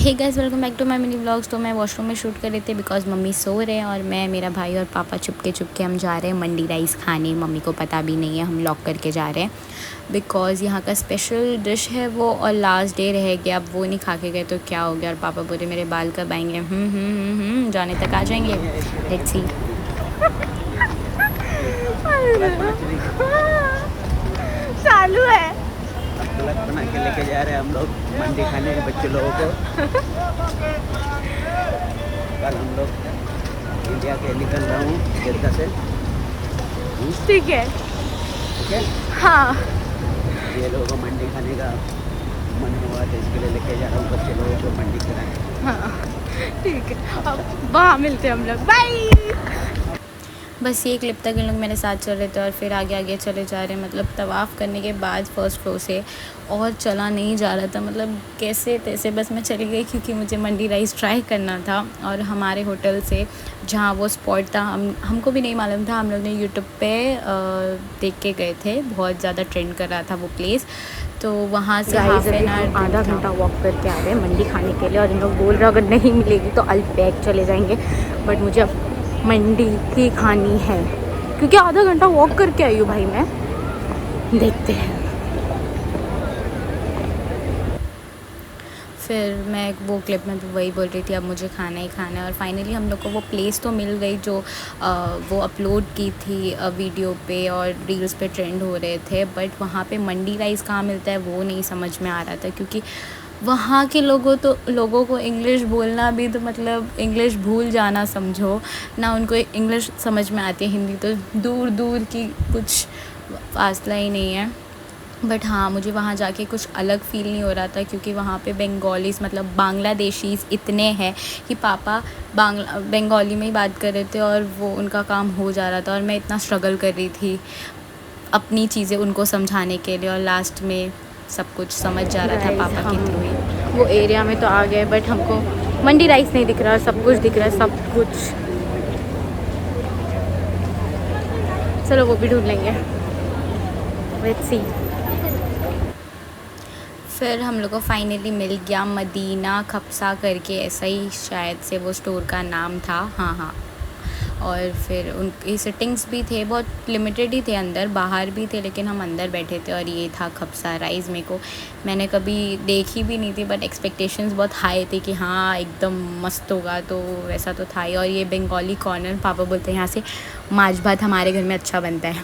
Hey guys, welcome back to my mini vlogs. तो मैं washroom में शूट कर रही थी बिकॉज मम्मी सो रहे हैं और मैं, मेरा भाई और पापा चुपके हम जा रहे हैं मंडी राइस खाने। मम्मी को पता भी नहीं है, हम लॉक करके जा रहे हैं बिकॉज़ यहाँ का स्पेशल डिश है वो, और लास्ट डे रह गया। अब वो नहीं खा के गए तो क्या हो गया। और पापा बोले मेरे बाल कब आएंगे। जाने तक आ जाएंगे, लेट्स सी। चालू है। ब्लॉग बना के लेके जा रहे हैं हम लोग मंडी खाने के बच्चे लोगों को। कल हम लोग इंडिया के निकल रहा हूँ जद्दा से। ठीक है। ठीक है, हाँ ये लोगों को मंडी खाने का मन हुआ तो इसके लिए लेके जा रहा हूँ बच्चे लोगों को मंडी कराने। हाँ ठीक है, अब वहाँ मिलते हैं हम लोग। बाय। बस ये क्लिप तक इन लोग मेरे साथ चल रहे थे और फिर आगे आगे चले जा रहे हैं। मतलब तवाफ़ करने के बाद फर्स्ट फ्लोर से और चला नहीं जा रहा था, मतलब कैसे तैसे बस मैं चली गई क्योंकि मुझे मंडी राइस ट्राई करना था। और हमारे होटल से जहाँ वो स्पॉट था, हमको भी नहीं मालूम था, हम लोग ने यूट्यूब पे देख के गए थे। बहुत ज़्यादा ट्रेंड कर रहा था वो प्लेस, तो वहाँ से हाफ एन आवर आधा घंटा वॉक करके आ रहे हैं मंडी खाने के लिए। और इन लोग बोल रहे हैं अगर नहीं मिलेगी तो अल्पैक चले जाएंगे, बट मुझे अब मंडी ही खानी है क्योंकि आधा घंटा वॉक करके आई हूँ भाई मैं। देखते हैं। फिर मैं वो क्लिप में भी वही बोल रही थी, अब मुझे खाना ही खाना है। और फाइनली हम लोग को वो प्लेस तो मिल गई जो वो अपलोड की थी वीडियो पे और रील्स पे ट्रेंड हो रहे थे। बट वहाँ पे मंडी राइस कहाँ मिलता है वो नहीं समझ में आ रहा था, क्योंकि वहाँ के लोगों को इंग्लिश बोलना भी तो मतलब इंग्लिश भूल जाना समझो ना, उनको इंग्लिश समझ में आती है, हिंदी तो दूर दूर की कुछ फासला ही नहीं है। बट हाँ, मुझे वहाँ जाके कुछ अलग फ़ील नहीं हो रहा था, क्योंकि वहाँ पे बंगालीज़ मतलब बांग्लादेशीज़ इतने हैं कि पापा बंगाली में ही बात कर रहे थे और वो उनका काम हो जा रहा था। और मैं इतना स्ट्रगल कर रही थी अपनी चीज़ें उनको समझाने के लिए, और लास्ट में सब कुछ समझ जा रहा था पापा के थ्रू ही। वो एरिया में तो आ गए बट हमको मंडी राइस नहीं दिख रहा, सब कुछ दिख रहा है, सब कुछ। चलो वो भी ढूंढ लेंगे। Let's see. फिर हम लोग को फाइनली मिल गया मदीना खपसा करके, ऐसा ही शायद से वो स्टोर का नाम था। हाँ। और फिर उनकी सिटिंग्स भी थे, बहुत लिमिटेड ही थे, अंदर बाहर भी थे, लेकिन हम अंदर बैठे थे। और ये था खपसा राइस। मैंने कभी देखी भी नहीं थी, बट एक्सपेक्टेशंस बहुत हाई थी कि हाँ एकदम मस्त होगा, तो वैसा तो था ही। और ये बंगाली कॉर्नर, पापा बोलते हैं यहाँ से माछ भात हमारे घर में अच्छा बनता है।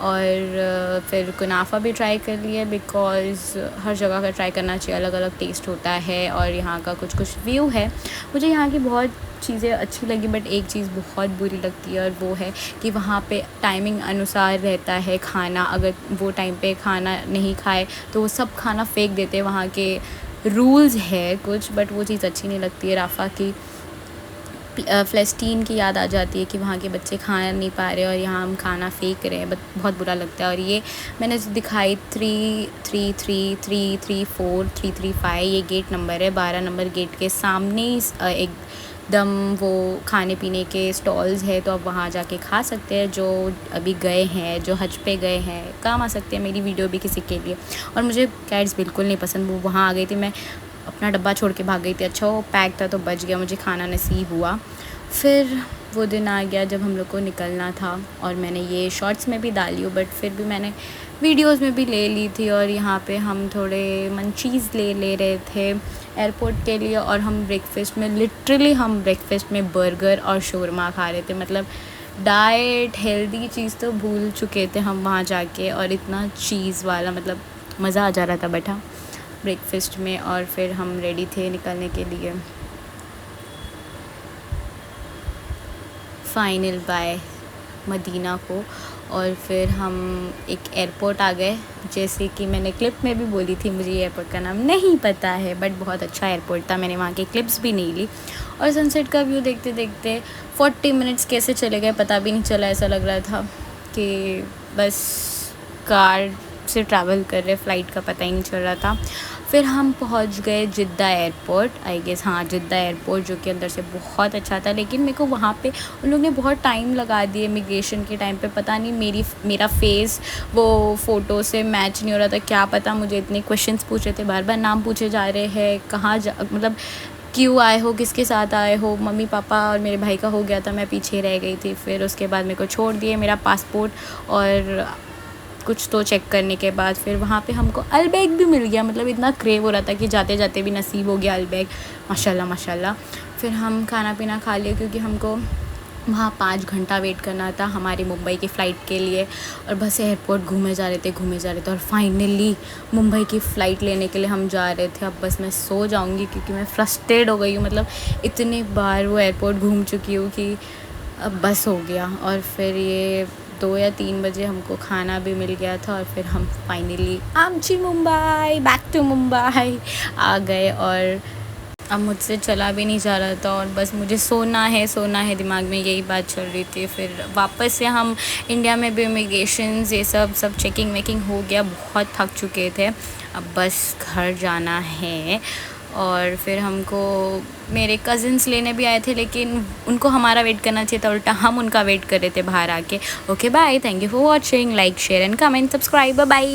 और फिर कुनाफा भी ट्राई कर लिया, बिकॉज़ हर जगह का ट्राई करना चाहिए, अलग अलग टेस्ट होता है। और यहाँ का कुछ व्यू है। मुझे यहाँ की बहुत चीज़ें अच्छी लगी, बट एक चीज़ बहुत बुरी लगती है, और वो है कि वहाँ पे टाइमिंग अनुसार रहता है खाना। अगर वो टाइम पे खाना नहीं खाए तो वो सब खाना फेंक देते हैं। वहाँ के रूल्स है कुछ, बट वो चीज़ अच्छी नहीं लगती है। राफ़ा की फ़लस्तीन की याद आ जाती है कि वहाँ के बच्चे खा नहीं पा रहे और यहाँ हम खाना फेंक रहे हैं, बहुत बुरा लगता है। और ये मैंने दिखाई 3333334 ये गेट नंबर है, 12 नंबर गेट के सामने ही एकदम वो खाने पीने के स्टॉल्स है, तो आप वहाँ जाके खा सकते हैं। जो अभी गए हैं, जो हज पे गए हैं, काम आ सकते हैं, मेरी वीडियो भी किसी के लिए। और मुझे कैट्स बिल्कुल नहीं पसंद। वो वहाँ आ गई थी, मैं अपना डब्बा छोड़ के भाग गई थी। अच्छा वो पैक था तो बच गया, मुझे खाना नसीब हुआ। फिर वो दिन आ गया जब हम लोग को निकलना था, और मैंने ये शॉर्ट्स में भी डाली हूँ, बट फिर भी मैंने वीडियोस में भी ले ली थी। और यहाँ पे हम थोड़े मंचीज़ ले रहे थे एयरपोर्ट के लिए, और हम ब्रेकफास्ट में लिटरली बर्गर और शोरमा खा रहे थे। मतलब डाइट हेल्दी चीज़ तो भूल चुके थे हम वहाँ जाके, और इतना चीज़ वाला मतलब मज़ा आ जा रहा था बैठा ब्रेकफास्ट में। और फिर हम रेडी थे निकलने के लिए। फाइनल बाय मदीना को। और फिर हम एक एयरपोर्ट आ गए, जैसे कि मैंने क्लिप में भी बोली थी, मुझे एयरपोर्ट का नाम नहीं पता है, बट बहुत अच्छा एयरपोर्ट था। मैंने वहाँ के क्लिप्स भी नहीं ली। और सनसेट का व्यू देखते देखते 40 मिनट्स कैसे चले गए पता भी नहीं चला। ऐसा लग रहा था कि बस कार से ट्रैवल कर रहे, फ़्लाइट का पता ही नहीं चल रहा था। फिर हम पहुंच गए जिद्दा एयरपोर्ट, आई गेस, हाँ जिद्दा एयरपोर्ट, जो कि अंदर से बहुत अच्छा था। लेकिन मेरे को वहाँ पे उन लोग ने बहुत टाइम लगा दिए इमिग्रेशन के टाइम पे। पता नहीं मेरा फेस वो फ़ोटो से मैच नहीं हो रहा था, क्या पता। मुझे इतने क्वेश्चंस पूछ रहे थे, बार बार नाम पूछे जा रहे हैं, कहाँ जा, मतलब क्यों आए हो, किसके साथ आए हो। मम्मी पापा और मेरे भाई का हो गया था, मैं पीछे रह गई थी। फिर उसके बाद मेरे को छोड़ दिए, मेरा पासपोर्ट और कुछ तो चेक करने के बाद फिर वहाँ पे हमको अलबैग भी मिल गया। मतलब इतना क्रेव हो रहा था कि जाते जाते भी नसीब हो गया अलबैग, माशाल्लाह माशाल्लाह। फिर हम खाना पीना खा लिए, क्योंकि हमको वहाँ 5 घंटा वेट करना था हमारी मुंबई की फ़्लाइट के लिए। और बस एयरपोर्ट घूमे जा रहे थे और फाइनली मुंबई की फ़्लाइट लेने के लिए हम जा रहे थे। अब बस मैं सो जाऊँगी, क्योंकि मैं फ्रस्ट्रेट हो गई हूँ। मतलब इतने बार वो एयरपोर्ट घूम चुकी हूँ कि अब बस हो गया। और फिर ये 2 या 3 बजे हमको खाना भी मिल गया था। और फिर हम फाइनली आमची मुंबई, बैक टू मुंबई आ गए। और अब मुझसे चला भी नहीं जा रहा था, और बस मुझे सोना है, दिमाग में यही बात चल रही थी। फिर वापस से हम इंडिया में भी इमिग्रेशंस ये सब चेकिंग वेकिंग हो गया, बहुत थक चुके थे। अब बस घर जाना है। और फिर हमको मेरे कज़िन्स लेने भी आए थे, लेकिन उनको हमारा वेट करना चाहिए था, उल्टा हम उनका वेट कर रहे थे बाहर आके। Okay bye, thank you for watching, like share and comment, subscribe, bye.